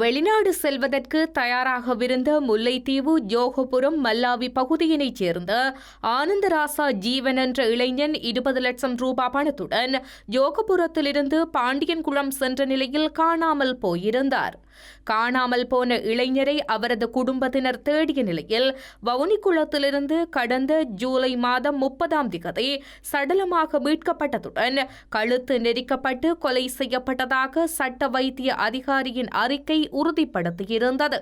வெளிநாடு செல்வதற்கு தயாராகவிருந்த முல்லைத்தீவு ஜோகபுரம் மல்லாவி பகுதியினைச் சேர்ந்த ஆனந்தராசா ஜீவன் என்ற இளைஞன் 20 லட்சம் ரூபாய் பணத்துடன் ஜோகபுரத்திலிருந்து பாண்டியன்குளம் சென்ற நிலையில் காணாமல் போயிருந்தார். காணாமல் போன இளைஞரை அவரது குடும்பத்தினர் தேடிய நிலையில் வவுனிக்குளத்திலிருந்து கடந்த ஜூலை மாதம் 30ஆம் தேதி சடலமாக மீட்கப்பட்டதுடன் கழுத்து நெரிக்கப்பட்டு கொலை செய்யப்பட்டதாக சட்ட வைத்திய அதிகாரியின் அறிக்கை உறுதிப்படுத்தியிருந்தது.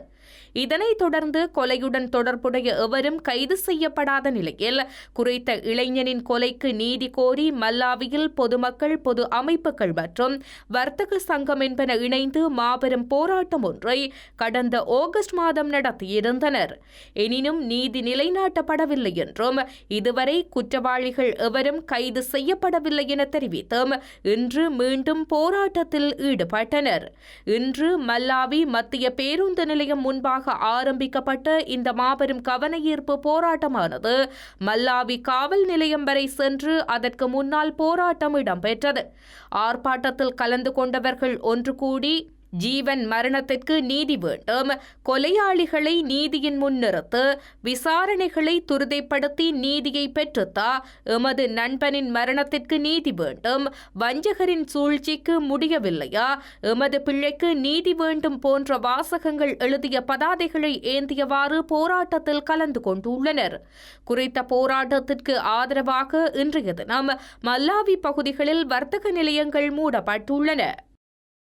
இதனைத் தொடர்ந்து கொலையுடன் தொடர்புடைய எவரும் கைது செய்யப்படாத நிலையில் குறித்த இளைஞனின் கொலைக்கு நீதி கோரி மல்லாவியில் பொதுமக்கள், பொது அமைப்புகள் மற்றும் வர்த்தக சங்கம் என்பன இணைந்து மாபெரும் போராட்டம் ஒன்றை கடந்த ஆகஸ்ட் மாதம் நடத்தியிருந்தனர். எனினும் நீதி நிலைநாட்டப்படவில்லை என்றும் இதுவரை குற்றவாளிகள் எவரும் கைது செய்யப்படவில்லை என தெரிவித்தும் இன்று மீண்டும் போராட்டத்தில் ஈடுபட்டனர். இன்று மல்லாவி மத்திய பேருந்து நிலையம் முன்பாக ஆரம்பிக்கப்பட்ட இந்த மாபெரும் கவனஈர்ப்பு போராட்டமானது மல்லாவி காவல் நிலையம் வரை சென்று அதற்கு முன்னால் போராட்டம் இடம்பெற்றது. ஆர்ப்பாட்டத்தில் கலந்து கொண்டவர்கள் ஒன்று கூடி ஜீவன் மரணத்திற்கு நீதி வேண்டும், கொலையாளிகளை நீதியின் முன்னிறுத்து விசாரணைகளை துரிதப்படுத்தி நீதியை பெற்றுத்தா, எமது நண்பனின் மரணத்திற்கு நீதி வேண்டும், வஞ்சகரின் சூழ்ச்சிக்கு முடியவில்லையா, எமது பிள்ளைக்கு நீதி வேண்டும் போன்ற வாசகங்கள் எழுதிய பதாதைகளை ஏந்தியவாறு போராட்டத்தில் கலந்து கொண்டுள்ளனர். குறித்த போராட்டத்திற்கு ஆதரவாக இன்றைய தினம் மல்லாவி பகுதிகளில் வர்த்தக நிலையங்கள் மூடப்பட்டுள்ளன.